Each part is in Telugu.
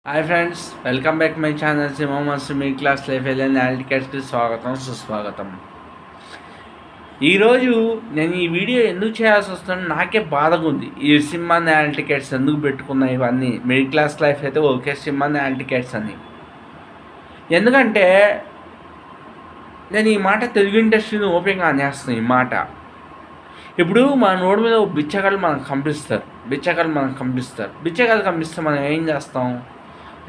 Hi friends, welcome back my channel సింహమస్ మీ క్లాస్ లైఫ్ టికెట్స్కి స్వాగతం సుస్వాగతం. ఈరోజు నేను ఈ వీడియో ఎందుకు చేయాల్సి వస్తుందో నాకే బాధగా ఉంది. ఈ సింహ టికెట్స్ ఎందుకు పెట్టుకున్నా ఇవన్నీ మిడిల్ క్లాస్ లైఫ్ అయితే ఓకే, సింహ టికెట్స్ అని. ఎందుకంటే నేను ఈ మాట తెలుగు ఇండస్ట్రీని ఓపెన్గా అనేస్తాను. ఈ మాట ఇప్పుడు మన రోడ్డు మీద బిచ్చగాళ్ళు మనకు కంపిస్తారు, బిచ్చగాళ్ళు కంపిస్తే మనం ఏం చేస్తాం?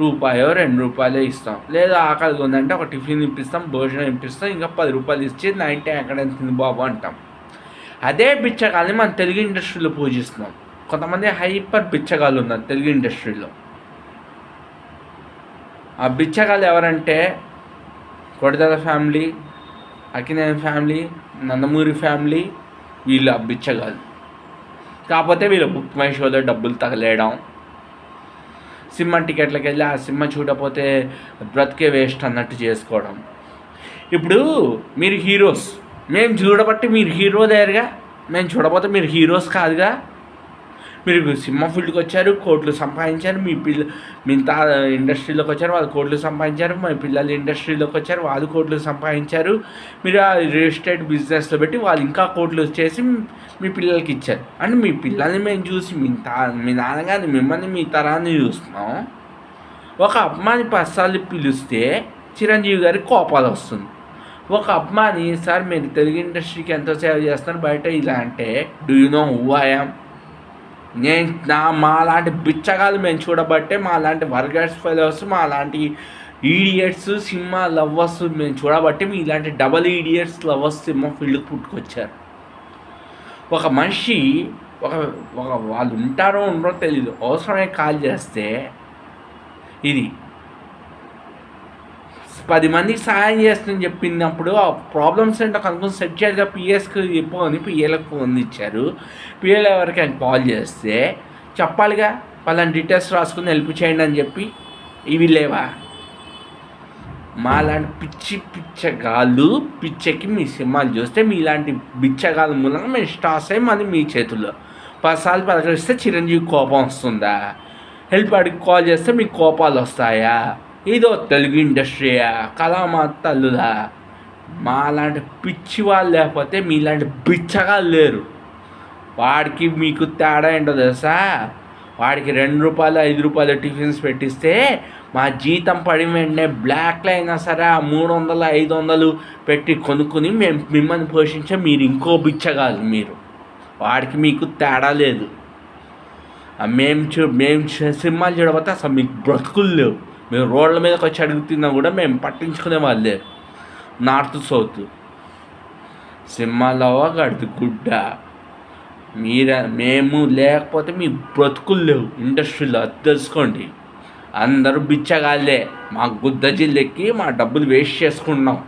రూపాయో 2 రూపాయలే ఇస్తాం, లేదా ఆకలి ఉందంటే ఒక టిఫిన్ ఇప్పిస్తాం, భోజనం ఇప్పిస్తాం, ఇంకా 10 రూపాయలు ఇచ్చి నైట్ ఎక్కడ తింది బాబు అంటాం. అదే బిచ్చగాళ్ళని మన తెలుగు ఇండస్ట్రీలో పూజిస్తున్నాం. కొంతమంది హైపర్ బిచ్చగాళ్ళు ఉన్నారు తెలుగు ఇండస్ట్రీలో. ఆ బిచ్చగాళ్ళు ఎవరంటే కొడదల family, Akkineni family, Nandamuri family, వీళ్ళు ఆ బిచ్చగాళ్ళు. కాకపోతే వీళ్ళ బుక్ మై షోలో డబ్బులు తగలేయడం, సినిమా టికెట్లకు వెళ్ళి ఆ సినిమా చూడకపోతే బ్రతికే వేస్ట్ అన్నట్టు చేసుకోవడం. ఇప్పుడు మీరు హీరోస్, మేము చూడబట్టి మీరు హీరో లేరుగా, మేము చూడకపోతే మీరు హీరోస్ కాదుగా. మీరు సినిమా ఫీల్డ్కి వచ్చారు, కోట్లు సంపాదించారు, మీ ఇండస్ట్రీలోకి వచ్చారు, వాళ్ళు కోట్లు సంపాదించారు, మీ పిల్లలు ఇండస్ట్రీలోకి వచ్చారు, వాళ్ళు కోట్లు సంపాదించారు. మీరు ఆ రియల్ ఎస్టేట్ బిజినెస్లో పెట్టి వాళ్ళు ఇంకా కోట్లు చేసి మీ పిల్లలకి ఇచ్చారు. అంటే మీ పిల్లల్ని మేము చూసి మీ నాన్నగారిని మిమ్మల్ని మీ తరాన్ని చూస్తున్నాం. ఒక అమ్మాయిని 10 సార్లు పిలిస్తే చిరంజీవి గారికి కోపాలు వస్తుంది. ఒక అమ్మాయిని సార్ మీరు తెలుగు ఇండస్ట్రీకి ఎంతో సేవ చేస్తున్నారు బయట ఇలా అంటే, do you know who I am? మాలాంటి బిచ్చగాళ్ళు మేము చూడబట్టే, మాలాంటి వర్గర్స్ ఫెలోస్, మాలాంటి ఈడియట్స్ సినిమా లవ్వర్స్ మేము చూడబట్టే మీ ఇలాంటి డబల్ ఈడియట్స్ లవ్వర్స్ సినిమా ఫీల్డ్కి పుట్టుకొచ్చారు. ఒక మనిషి ఒక వాళ్ళు ఉంటారో ఉండరో తెలీదు, అవసరమే కాల్ చేస్తే ఇది 10 మందికి సహాయం చేస్తుందని చెప్పినప్పుడు ఆ ప్రాబ్లమ్స్ ఏంటో కనుక్కొని సెట్ చేయగా పిఎస్కి చెప్పని పిఏలకు ఫోన్ ఇచ్చారు. పిఏలు ఎవరికైనా కాల్ చేస్తే చెప్పాలిగా, వాళ్ళని డీటెయిల్స్ రాసుకుని హెల్ప్ చేయండి అని చెప్పి. ఇవి లేవా? మాలాంటి పిచ్చగాళ్ళు పిచ్చెక్కి మీ సినిమాలు చూస్తే మీలాంటి బిచ్చగాళ్ళ మూలంగా మేము స్టార్స్ అయ్యి మళ్ళీ మీ చేతుల్లో 10 సార్లు పలకరిస్తే చిరంజీవి కోపం వస్తుందా? హెల్ప్ అడిగి కాల్ చేస్తే మీకు కోపాలు వస్తాయా? ఇదో తెలుగు ఇండస్ట్రీయా? కళామాత అల్లుదా? మాలాంటి పిచ్చి వాళ్ళు లేకపోతే మీలాంటి బిచ్చగాళ్ళు లేరు. వాడికి మీకు తేడా ఏంటో తెలుసా? వాడికి 2 రూపాయలు 5 రూపాయలు టిఫిన్స్ పెట్టిస్తే మా జీతం పడి వెంటనే బ్లాక్లో అయినా సరే ఆ 300 500 పెట్టి కొనుక్కుని మేము మిమ్మల్ని పోషించే మీరు ఇంకో బిచ్చగాళ్ళు. మీరు వాడికి మీకు తేడా లేదు. మేము సినిమాలు చూడకపోతే అసలు మీకు బ్రతుకులు లేవు. మేము రోడ్ల మీదకి వచ్చి అడుగుతున్నా కూడా మేము పట్టించుకునే వాళ్ళు లేరు. నార్త్ సౌత్ సినిమాలో గడిది గుడ్డ. మేము లేకపోతే మీ బ్రతుకులు లేవు ఇండస్ట్రీలో, అది తెలుసుకోండి. అందరూ బిచ్చగాళ్ళే. మా గుద్ద జిల్లెక్కి మా డబ్బులు వేస్ట్ చేసుకుంటున్నాం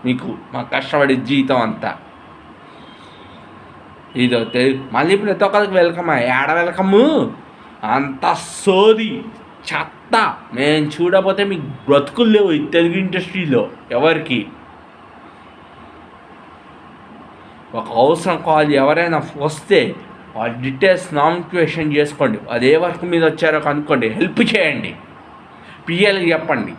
మీకు, మా కష్టపడి జీతం అంతా. ఇదో మళ్ళీ ప్రతి ఒక్కరికి వెల్కమ్. ఏడ వెల్కము? అంత సోది చెత్త. మేము చూడకపోతే మీకు బ్రతుకులు లేవు ఈ తెలుగు ఇండస్ట్రీలో ఎవరికి. ఒక అవసరం కాల్ ఎవరైనా వస్తే ఆ డీటెయిల్స్ నామినేషన్ చేసుకోండి. అదే వర్క్ మీద వచ్చారో కనుక్కోండి, హెల్ప్ చేయండి, పిఎల్కి చెప్పండి.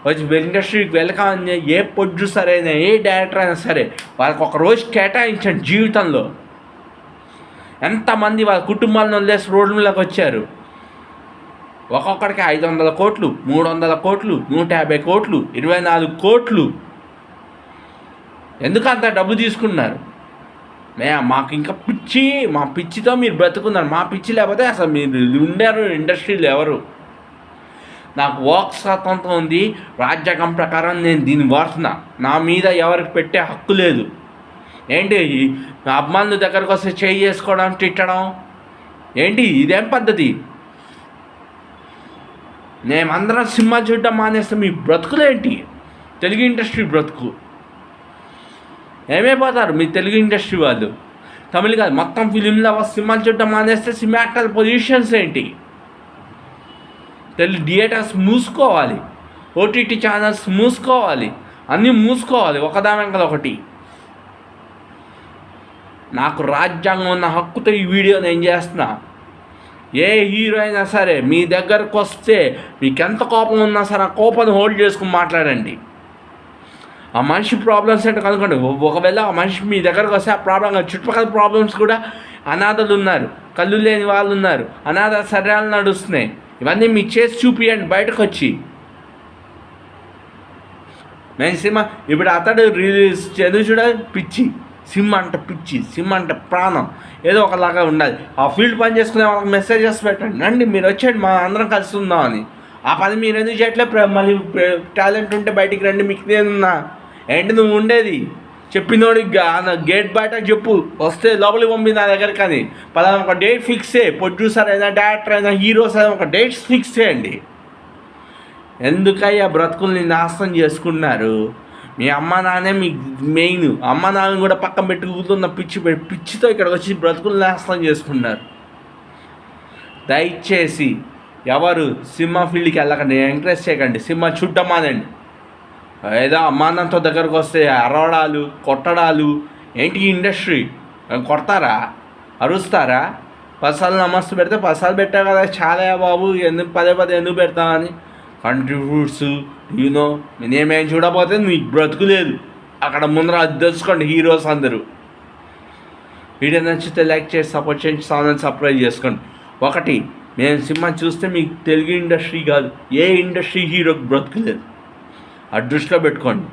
వచ్చి ఇండస్ట్రీకి వెళ్ళకాలని ఏ ప్రొడ్యూసర్ అయినా ఏ డైరెక్టర్ అయినా సరే వాళ్ళకి ఒక రోజు కేటాయించండి. జీవితంలో ఎంతమంది వాళ్ళ కుటుంబాలను వదిలేసి రోడ్ల మీదకి వచ్చారు. ఒక్కొక్కడికి 500 కోట్లు, 300 కోట్లు, 150 కోట్లు, 24 కోట్లు. ఎందుకు అంత డబ్బు తీసుకున్నారు? మాకు ఇంకా పిచ్చి, మా పిచ్చితో మీరు బ్రతుకున్నారు. మా పిచ్చి లేకపోతే అసలు మీరు ఉండారు ఇండస్ట్రీలో ఎవరు. నాకు వాక్ స్వాతంత్రం ఉంది, రాజ్యాంగం ప్రకారం నేను దీన్ని వాడుతున్నా. నా మీద ఎవరికి పెట్టే హక్కు లేదు. ఏంటి అభిమానుల దగ్గరకు వస్తే చేయి చేసుకోవడం, తిట్టడం ఏంటి? ఇదేం పద్ధతి? మేమందరం సినిమా చూడటం మానేస్తే మీ బ్రతుకులేంటి? తెలుగు ఇండస్ట్రీ బ్రతుకు ఏమైపోతారు మీ తెలుగు ఇండస్ట్రీ వాళ్ళు? తమిళ కాదు, మొత్తం ఫిలింలో సినిమాలు చూడటం మానేస్తే సినిమా యాక్టర్ పొజిషన్స్ ఏంటి? తెలుగు థియేటర్స్ మూసుకోవాలి, ఓటీటీ ఛానల్స్ మూసుకోవాలి, అన్నీ మూసుకోవాలి ఒకదాని వెనకాల ఒకటి. నాకు రాజ్యాంగం ఉన్న హక్కుతో ఈ వీడియో నేను చేస్తున్నా. ఏ హీరో అయినా సరే మీ దగ్గరకు వస్తే మీకు ఎంత కోపం ఉన్నా సరే ఆ కోపాన్ని హోల్డ్ చేసుకుని మాట్లాడండి. ఆ మనిషి ప్రాబ్లమ్స్ అంటే కనుకోండి. ఒకవేళ ఆ మనిషి మీ దగ్గరకు వస్తే ఆ ప్రాబ్లం చుట్టుపక్కల ప్రాబ్లమ్స్ కూడా, అనాథలు ఉన్నారు, కళ్ళు లేని వాళ్ళు ఉన్నారు, అనాథ శరీరాలు నడుస్తున్నాయి, ఇవన్నీ మీ చేసి చూపియండి బయటకు వచ్చి. నేను సినిమా ఇప్పుడు అతడు రిలీజ్ చదువు చూడ పిచ్చి, సినిమా అంటే పిచ్చి, సినిమా అంటే ప్రాణం, ఏదో ఒకలాగా ఉండాలి. ఆ ఫీల్డ్ పని చేసుకునే వాళ్ళకి మెసేజెస్ పెట్టండి, రండి మీరు వచ్చేయండి మా అందరం కలిసి ఉందాం అని. ఆ పని మీరు ఎందుకు చేయట్లే? మళ్ళీ టాలెంట్ ఉంటే బయటికి రండి, మీకు నేనున్నా. ఏంటి నువ్వు ఉండేది? చెప్పినోడికి గేట్ బయట చెప్పు, వస్తే లోపలికి పంపి నా దగ్గర. కానీ పలానా ఒక డేట్ ఫిక్స్ చేయి. ప్రొడ్యూసర్ అయినా, డైరెక్టర్ అయినా, హీరోస్ అయినా ఒక డేట్స్ ఫిక్స్ చేయండి. ఎందుకయ్యా బ్రతుకుల్ని నాశనం చేసుకున్నారు? మీ అమ్మ నాన్నే మీకు మెయిన్. అమ్మ నాన్న కూడా పక్కన పెట్టి కూతున్న పిచ్చితో ఇక్కడికి వచ్చి బ్రతుకులు నాశనం చేసుకున్నారు. దయచేసి ఎవరు సినిమా ఫీల్డ్కి వెళ్ళకండి, ఎంకరేజ్ చేయకండి, సినిమా చూడమానండి. ఏదో అమ్మానంతో దగ్గరకు వస్తే అరవడాలు, కొట్టడాలు ఏంటి ఇండస్ట్రీ? కొడతారా? అరుస్తారా? 10 సార్లు నమస్తే పెడితే 10 సార్లు పెట్టావు కదా చాలా బాబు, ఎందుకు పదే ఎందుకు పెడతామని కంట్రిబ్యూట్స్ యూనో నేనేమేం చూడకపోతే మీకు బ్రతుకు లేదు. అక్కడ ముందర అది తెలుసుకోండి హీరోస్ అందరూ. వీడియో నచ్చితే లైక్ చేసి సపోర్ట్ చేయండి, ఛానల్ సబ్స్క్రైబ్ చేసుకోండి. ఒకటి, మేము సినిమా చూస్తే మీకు తెలుగు ఇండస్ట్రీ కాదు, ఏ ఇండస్ట్రీ హీరోకి బ్రతుకు లేదు. దృష్టిలో పెట్టుకోండి.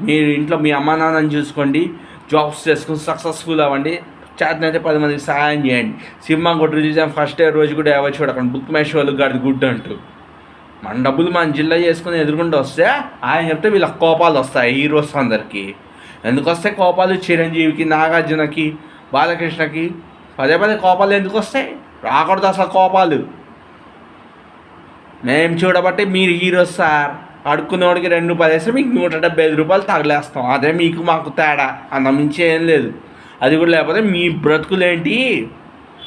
మీరు ఇంట్లో మీ అమ్మా నాన్నని చూసుకోండి, జాబ్స్ చేసుకుని సక్సెస్ఫుల్ అవ్వండి, చేతనైతే 10 మందికి సహాయం చేయండి. సినిమా కూడా రిలీజ్ అయిన ఫస్ట్ డే రోజు కూడా ఎవరు చూడకండి బుక్ మై షోలు గాడి గుడ్ అంటూ. మన డబ్బులు మన జిల్లా చేసుకుని ఎదుర్కొంటూ వస్తే ఆయన చెప్తే వీళ్ళకి కోపాలు వస్తాయి. హీరోస్ అందరికీ ఎందుకు వస్తాయి కోపాలు? చిరంజీవికి, నాగార్జునకి, బాలకృష్ణకి పదే కోపాలు ఎందుకు వస్తాయి? రాకూడదు అసలు కోపాలు. మేము చూడబట్టి మీరు హీరోస్ సార్. అడుక్కునేవాడికి 2 రూపాయలు వేస్తే మీకు 175 రూపాయలు తగలేస్తాం. అదే మీకు మాకు తేడా, అంత మించి ఏం లేదు. అది కూడా లేకపోతే మీ బ్రతుకులేంటి?